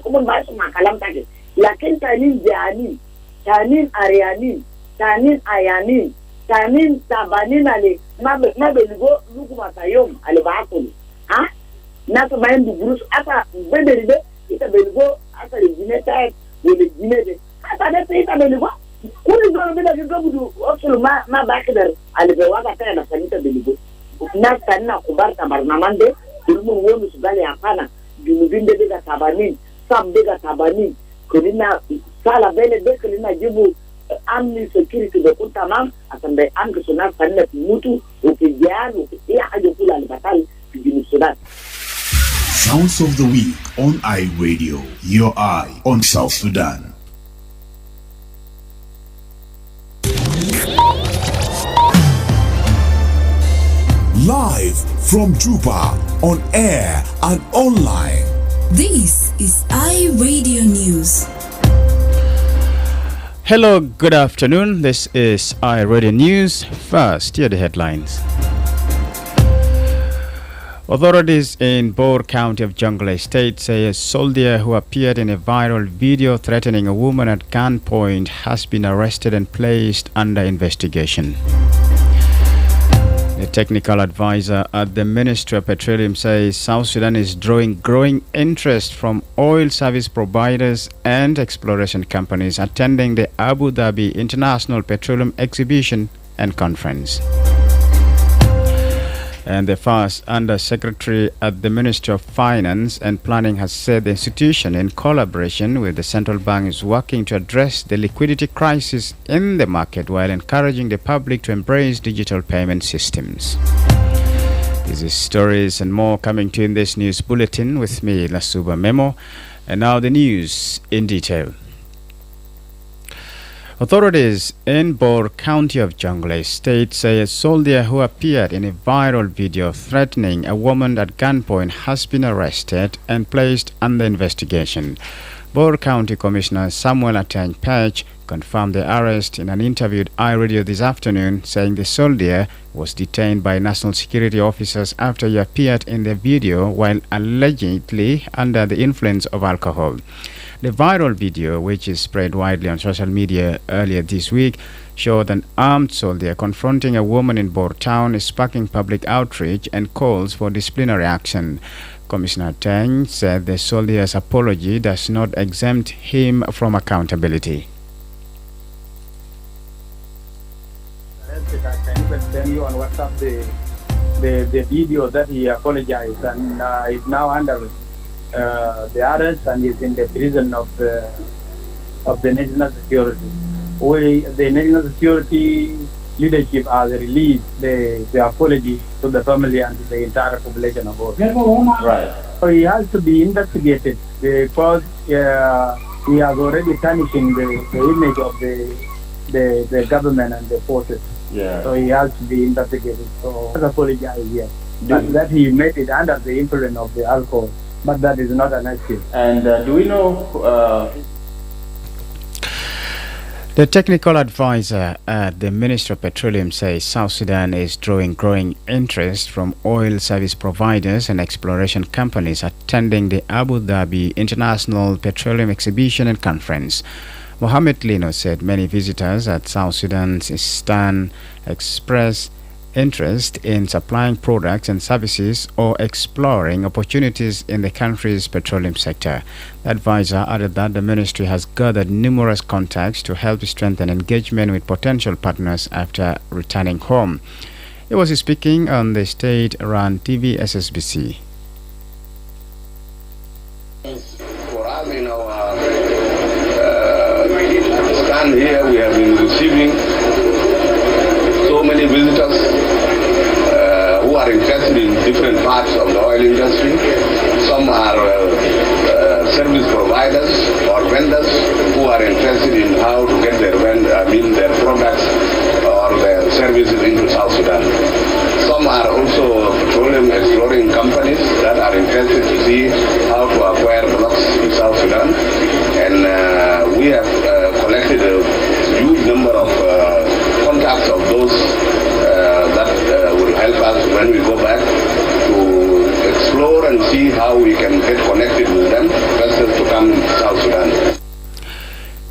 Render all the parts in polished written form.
kuma ba su makalam take lakin tanin janin tanin arianin tanin ayanin tanin tabanin ale mabeligo lukuma tayom ale bakuli ha na to mayin duburus ata bederibe ita beligo ata jineta wole jinede ata ne ita beligo kuni do bela go budu osul ma bakidar ale be waga ta na sanita beligo na sanna kubarta barnamande ilmu wonu sugale hapana junubinde bega tabanin sam bega tabanin kulina sala bele de kulina jibu amni security de kuntamam asambe amke suna fanna mutu ukijano ya hajo kula alibatal kijini Sudan. Sounds of the week on iRadio, your eye on South Sudan. Live from Juba, on air and online. This is iRadio News. Hello, good afternoon. This is iRadio News. First, here are the headlines. Authorities in Bor County of Jonglei Estate say a soldier who appeared in a viral video threatening a woman at gunpoint has been arrested and placed under investigation. The technical advisor at the Ministry of Petroleum says South Sudan is drawing growing interest from oil service providers and exploration companies attending the Abu Dhabi International Petroleum Exhibition and Conference. And the first Under-Secretary at the Ministry of Finance and Planning has said the institution, in collaboration with the central bank, is working to address the liquidity crisis in the market while encouraging the public to embrace digital payment systems. These are stories and more coming to you in this news bulletin with me, Lasuba Memo. And now the news in detail. Authorities in Bor County of Jonglei State say a soldier who appeared in a viral video threatening a woman at gunpoint has been arrested and placed under investigation. Bor County Commissioner Samuel Atang Page confirmed the arrest in an interview with iRadio this afternoon, saying the soldier was detained by national security officers after he appeared in the video while allegedly under the influence of alcohol. The viral video, which is spread widely on social media earlier this week, showed an armed soldier confronting a woman in Bor town, sparking public outrage and calls for disciplinary action. Commissioner Tang said the soldier's apology does not exempt him from accountability. I can even send you on WhatsApp the video that he apologized and is now under the arrest and is in the prison of the national security. The national security leadership has released the apology to the family and to the entire population of Bor. Right. So he has to be investigated because he has already tarnishing the image of the government and the forces. Yeah. So he has to be investigated. So I apologize, yes. That he made it under the influence of the alcohol. But that is not an excuse. And do we know... The technical advisor at the Ministry of Petroleum says South Sudan is drawing growing interest from oil service providers and exploration companies attending the Abu Dhabi International Petroleum Exhibition and Conference. Mohamed Lino said many visitors at South Sudan's stand express interest in supplying products and services or exploring opportunities in the country's petroleum sector. The advisor added that the ministry has gathered numerous contacts to help strengthen engagement with potential partners after returning home. He was speaking on the state-run TV SSBC. For us in our stand here, we have been receiving so many visitors who are interested in different parts of the oil industry. Some are service providers or vendors who are interested in how to get their products or their services into South Sudan. Some are also petroleum exploring companies that are interested to see how to acquire blocks in South Sudan. And we have collected a huge number of contacts of those that will help us when we go back to explore and see how we can get connected with them, vessels to come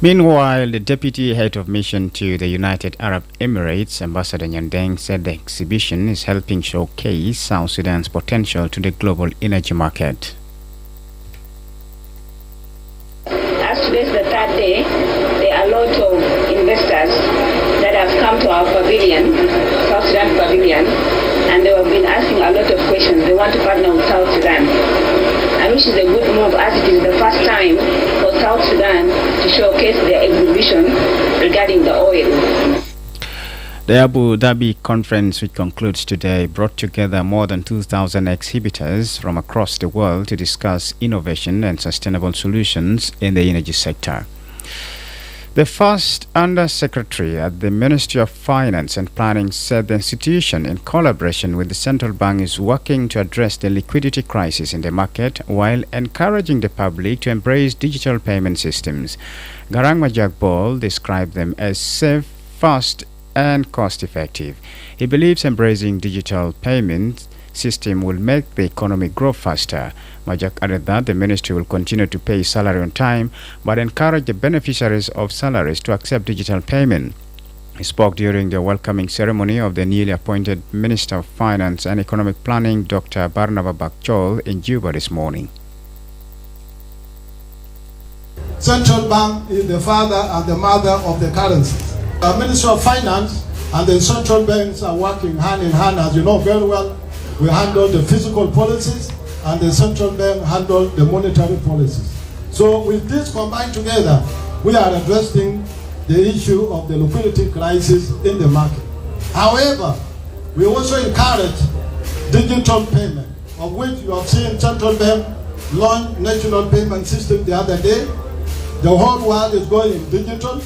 Meanwhile, the deputy head of mission to the United Arab Emirates, Ambassador Nyandeng, said the exhibition is helping showcase South Sudan's potential to the global energy market. As today is the third day, there are a lot of investors that have come to our pavilion, South Sudan pavilion, and they have been asking a lot of questions. They want to partner with South Sudan, and which is a good move, as it is the first time for South Sudan to showcase their exhibition regarding the oil. The Abu Dhabi conference, which concludes today, brought together more than 2,000 exhibitors from across the world to discuss innovation and sustainable solutions in the energy sector. The first Under-Secretary at the Ministry of Finance and Planning said the institution, in collaboration with the central bank, is working to address the liquidity crisis in the market while encouraging the public to embrace digital payment systems. Garang Majagbol described them as safe, fast, and cost-effective. He believes embracing digital payment system will make the economy grow faster. Majak added that the ministry will continue to pay salary on time but encourage the beneficiaries of salaries to accept digital payment. He spoke during the welcoming ceremony of the newly appointed Minister of Finance and Economic Planning, Dr. Barnaba Bakchol, in Juba this morning. Central bank is the father and the mother of the currencies. The Ministry of Finance and the central banks are working hand in hand, as you know very well. We handle the fiscal policies and the central bank handle the monetary policies. So with this combined together, we are addressing the issue of the liquidity crisis in the market. However, we also encourage digital payment, of which you have seen central bank launch national payment system the other day. The whole world is going digital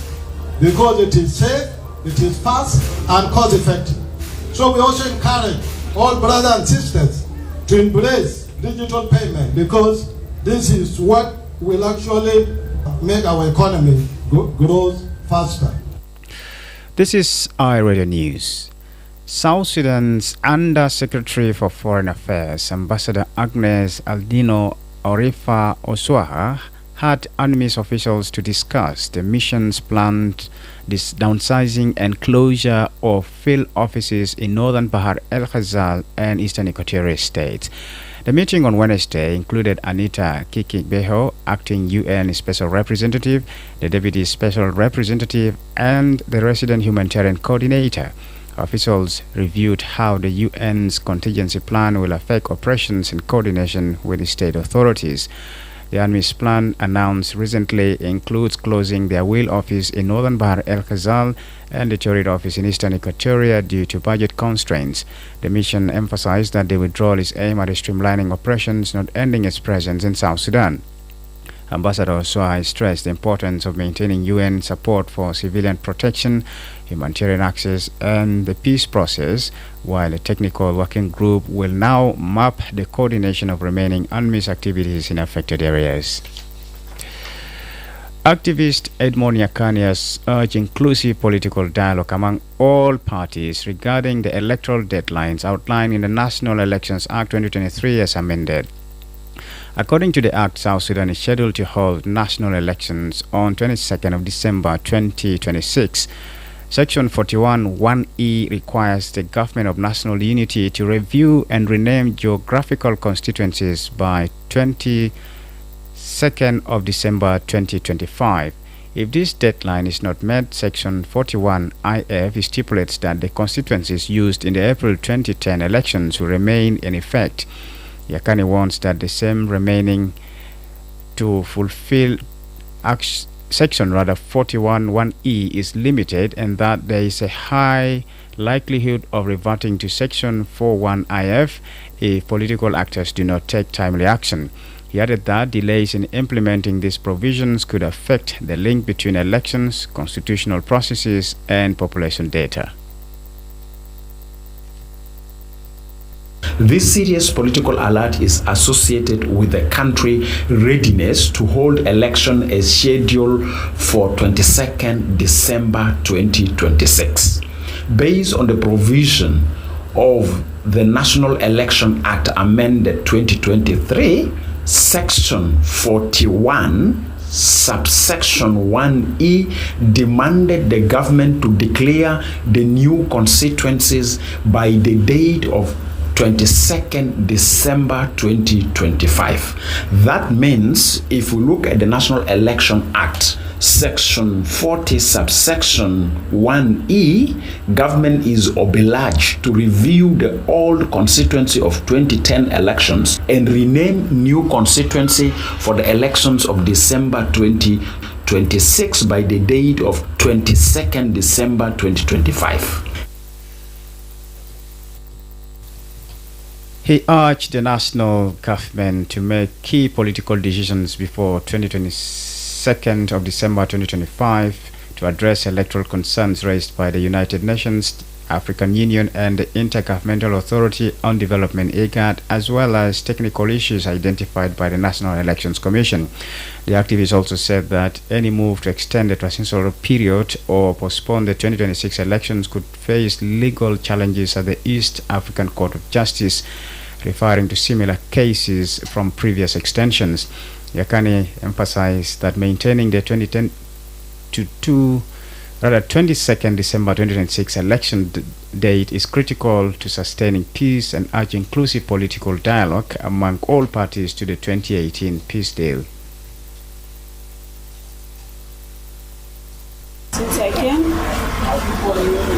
because it is safe, it is fast, and cost effective. So we also encourage all brothers and sisters to embrace digital payment because this is what will actually make our economy grow faster. This is iRadio News. South Sudan's Under-Secretary for Foreign Affairs, Ambassador Agnes Aldino Orifa Oswaha, had UNMISS officials to discuss the mission's planned downsizing and closure of field offices in northern Bahar el Ghazal and eastern Equatorial states. The meeting on Wednesday included Anita Kiki-Beho, acting UN Special Representative, the Deputy Special Representative, and the resident humanitarian coordinator. Officials reviewed how the UN's contingency plan will affect operations in coordination with the state authorities. The UNMISS plan announced recently includes closing their wheel office in northern Bahar el Ghazal and the Torid office in eastern Equatoria due to budget constraints. The mission emphasized that the withdrawal is aimed at streamlining operations, not ending its presence in South Sudan. Ambassador Swai stressed the importance of maintaining UN support for civilian protection, humanitarian access, and the peace process, while a technical working group will now map the coordination of remaining UNMISS activities in affected areas. Activist Edmond Yakanias urged inclusive political dialogue among all parties regarding the electoral deadlines outlined in the National Elections Act 2023 as amended. According to the Act, South Sudan is scheduled to hold national elections on 22nd of December 2026. Section 41(1)(e) requires the Government of National Unity to review and rename geographical constituencies by 22nd of December 2025. If this deadline is not met, Section 41(IF) stipulates that the constituencies used in the April 2010 elections will remain in effect. Yakani warns that the same remaining to fulfill Section 41(1)(e) is limited and that there is a high likelihood of reverting to Section 41(IF) if political actors do not take timely action. He added that delays in implementing these provisions could affect the link between elections, constitutional processes, and population data. This serious political alert is associated with the country's readiness to hold election as scheduled for 22nd December 2026. Based on the provision of the National Election Act amended 2023, Section 41 subsection 1E demanded the government to declare the new constituencies by the date of 22nd December 2025. That means if we look at the National Election Act, Section 40, subsection 1E, government is obliged to review the old constituency of 2010 elections and rename new constituency for the elections of December 2026 by the date of 22nd December 2025. He urged the national government to make key political decisions before 22nd of December 2025 to address electoral concerns raised by the United Nations, African Union and the Intergovernmental Authority on Development (IGAD), as well as technical issues identified by the National Elections Commission. The activist also said that any move to extend the transitional period or postpone the 2026 elections could face legal challenges at the East African Court of Justice, referring to similar cases from previous extensions. Yakani emphasized that maintaining the 22nd December 2026 election date is critical to sustaining peace and urge inclusive political dialogue among all parties to the 2018 peace deal. Since I came,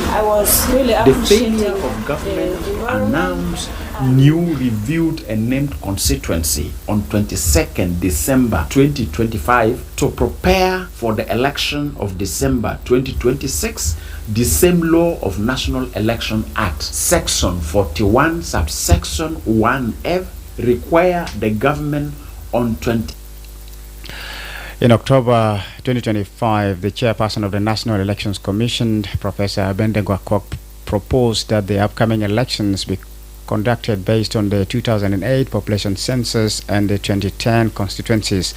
I was really The appreciating failure of government to announce new reviewed and named constituency on 22nd December 2025 to prepare for the election of December 2026, the same law of National Election Act, Section 41, subsection 1F, require the government on 20. In October 2025, the chairperson of the National Elections Commission, Professor Abendegwa Kok, proposed that the upcoming elections be conducted based on the 2008 population census and the 2010 constituencies.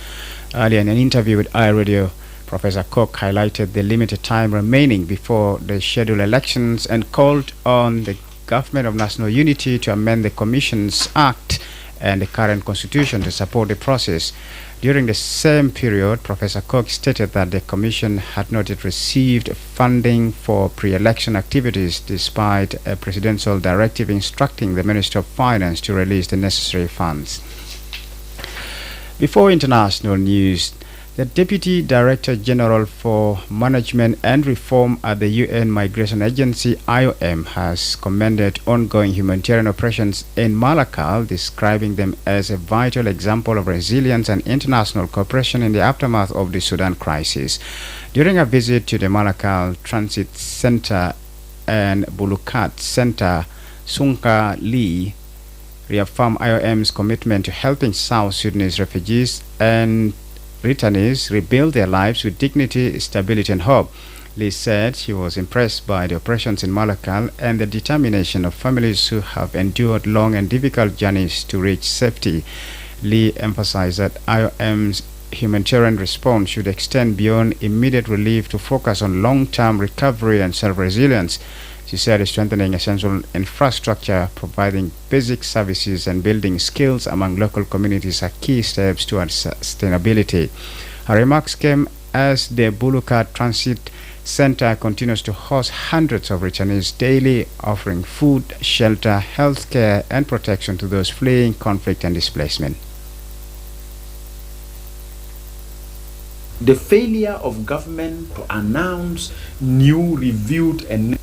Earlier in an interview with iRadio, Professor Kok highlighted the limited time remaining before the scheduled elections and called on the Government of National Unity to amend the Commission's Act and the current constitution to support the process. During the same period, Professor Kok stated that the Commission had not yet received funding for pre-election activities despite a presidential directive instructing the Minister of Finance to release the necessary funds. Before international news, the Deputy Director General for Management and Reform at the UN Migration Agency, IOM, has commended ongoing humanitarian operations in Malakal, describing them as a vital example of resilience and international cooperation in the aftermath of the Sudan crisis. During a visit to the Malakal Transit Center and Bulukat Center, Sunka Lee reaffirmed IOM's commitment to helping South Sudanese refugees and returnees rebuild their lives with dignity, stability and hope. Lee said he was impressed by the operations in Malakal and the determination of families who have endured long and difficult journeys to reach safety. Lee emphasized that IOM's humanitarian response should extend beyond immediate relief to focus on long-term recovery and self-resilience. She said strengthening essential infrastructure, providing basic services and building skills among local communities are key steps towards sustainability. Her remarks came as the Bulukat Transit Center continues to host hundreds of returnees daily, offering food, shelter, health care and protection to those fleeing conflict and displacement. The failure of government to announce new reviewed and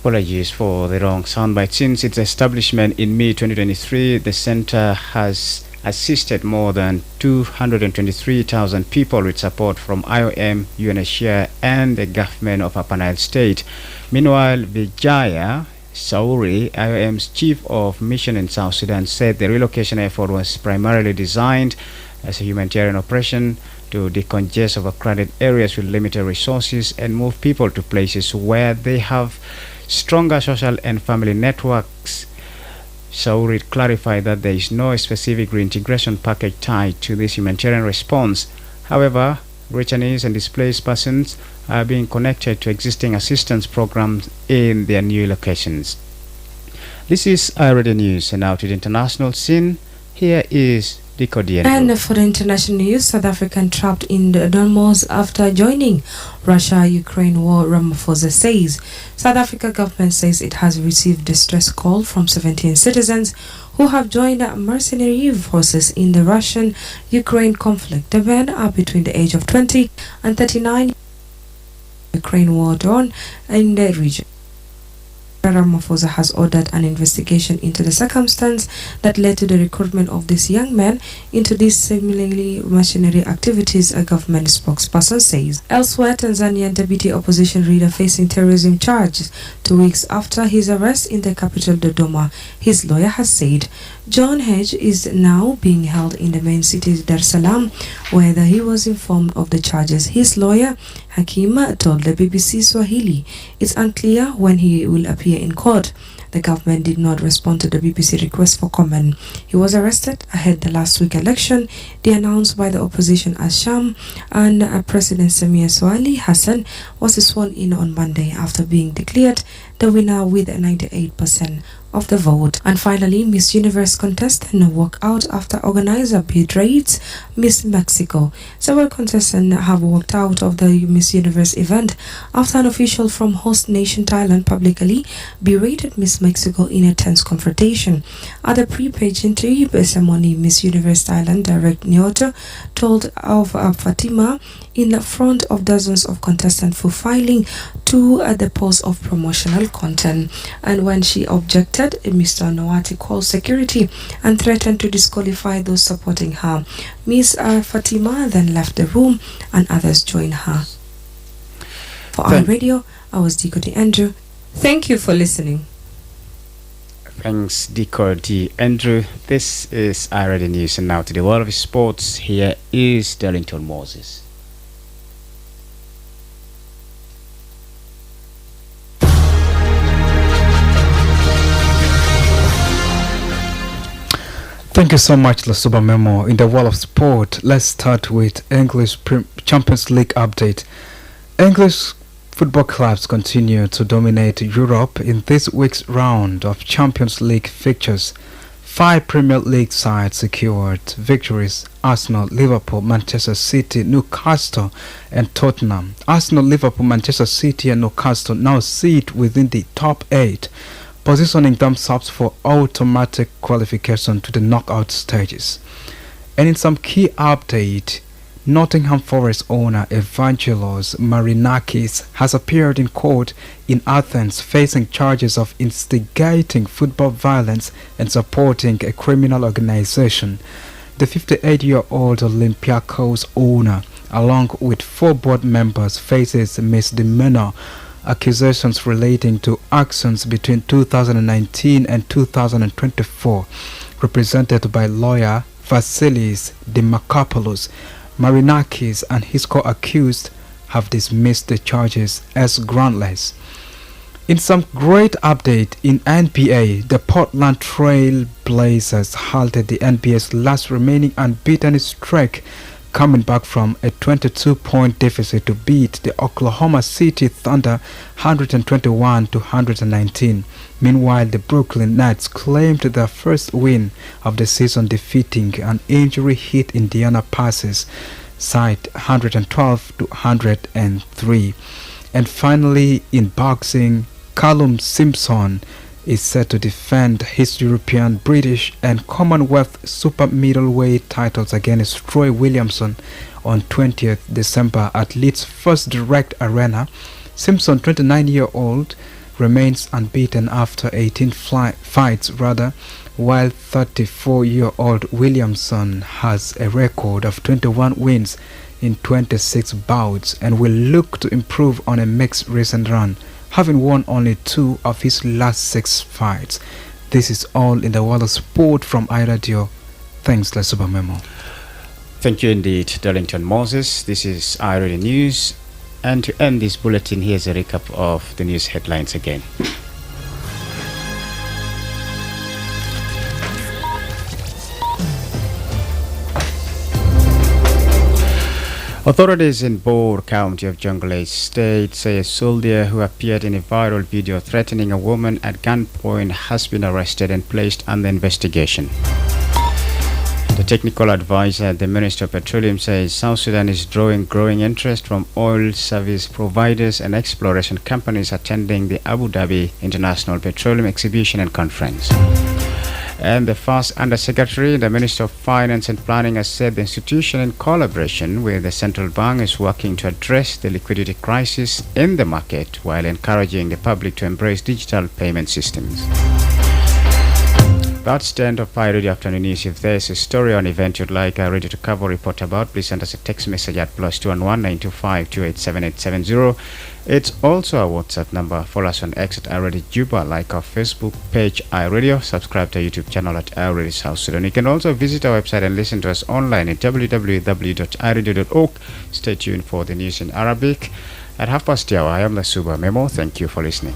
Apologies for the wrong soundbite. Since its establishment in May 2023, the center has assisted more than 223,000 people with support from IOM, UNHCR, and the government of Upper Nile State. Meanwhile, Vijaya Sauri, IOM's chief of mission in South Sudan, said the relocation effort was primarily designed as a humanitarian operation to decongest overcrowded areas with limited resources and move people to places where they have stronger social and family networks. Sauri clarified that there is no specific reintegration package tied to this humanitarian response. However, returnees and displaced persons are being connected to existing assistance programs in their new locations. This is iRadio News, and now to the international scene. Here is And for the international news, South African trapped in the Dormos after joining Russia-Ukraine war, Ramaphosa says. South Africa government says it has received distress call from 17 citizens who have joined mercenary forces in the Russian-Ukraine conflict. The men are between the age of 20 and 39. Ukraine war drawn in the region. Ramaphosa has ordered an investigation into the circumstance that led to the recruitment of these young men into these seemingly mercenary activities, a government spokesperson says. Elsewhere, Tanzanian deputy opposition leader facing terrorism charges 2 weeks after his arrest in the capital Dodoma. His lawyer has said John Hedge is now being held in the main city Dar es Salaam, where he was informed of the charges. His lawyer, Hakim, told the BBC Swahili it's unclear when he will appear in court. The government did not respond to the BBC request for comment. He was arrested ahead the last week election, announced by the opposition as Sham, and President Samia Suluhu Hassan was sworn in on Monday after being declared the winner with 98% of the vote. And finally, Miss Universe contestant walk out after organizer betrays Miss Mexico. Several contestants have walked out of the Miss Universe event after an official from host nation Thailand publicly berated Miss Mexico in a tense confrontation. At the pre-pageantry ceremony, Miss Universe Thailand Direct Nyoto told of Fatima in front of dozens of contestants for filing to the post of promotional content. And when she objected, Mr. Noati called security and threatened to disqualify those supporting her. Miss Fatima then left the room and others joined her. For our radio, I was Dikoti Andrew. Thank you for listening. Thanks, Dikoti Andrew. This is iRadio News, and now to the world of sports. Here is Darlington Moses. Thank you so much, Lasuba Memo. In the world of sport, let's start with English Champions League update. English football clubs continue to dominate Europe in this week's round of Champions League fixtures. 5 Premier League sides secured victories: Arsenal, Liverpool, Manchester City, Newcastle and Tottenham. Arsenal, Liverpool, Manchester City and Newcastle now sit within the top 8, positioning themselves for automatic qualification to the knockout stages. And in some key update, Nottingham Forest owner Evangelos Marinakis has appeared in court in Athens facing charges of instigating football violence and supporting a criminal organization. The 58-year-old Olympiacos owner, along with 4 board members, faces misdemeanor accusations relating to actions between 2019 and 2024, represented by lawyer Vasilis Dimakopoulos. Marinakis and his co-accused have dismissed the charges as groundless. In some great update in NBA, the Portland Trail Blazers halted the NBA's last remaining unbeaten streak, coming back from a 22-point deficit to beat the Oklahoma City Thunder 121-119. Meanwhile, the Brooklyn Nets claimed their first win of the season, defeating an injury-hit Indiana Pacers side 112-103. And finally, in boxing, Callum Simpson is set to defend his European, British and Commonwealth super middleweight titles against Troy Williamson on 20th December at Leeds' first direct arena. Simpson, 29-year-old, remains unbeaten after 18 fights, while 34-year-old Williamson has a record of 21 wins in 26 bouts and will look to improve on a mixed recent run, having won only 2 of his last 6 fights. This is all in the world of sport from iRadio. Thanks, Lasuba Memo. Thank you indeed, Darlington Moses. This is iRadio News. And to end this bulletin, here's a recap of the news headlines again. Authorities in Bor County of Jonglei State say a soldier who appeared in a viral video threatening a woman at gunpoint has been arrested and placed under investigation. The technical advisor at the Ministry of Petroleum says South Sudan is drawing growing interest from oil service providers and exploration companies attending the Abu Dhabi International Petroleum Exhibition and Conference. And the first Undersecretary in the Ministry of Finance and Planning has said the institution, in collaboration with the central bank, is working to address the liquidity crisis in the market while encouraging the public to embrace digital payment systems. That's the end of Pi Radio Afternoon News. If there's a story or an event you'd like our radio to cover or report about, please send us a text message at +211 925 287870. It's also our WhatsApp number. Follow us on X at iRadio Juba, like our Facebook page iRadio, subscribe to our YouTube channel at iRadio South Sudan. You can also visit our website and listen to us online at www.iradio.org. Stay tuned for the news in Arabic. At 2:30, I am Lasuba Memo. Thank you for listening.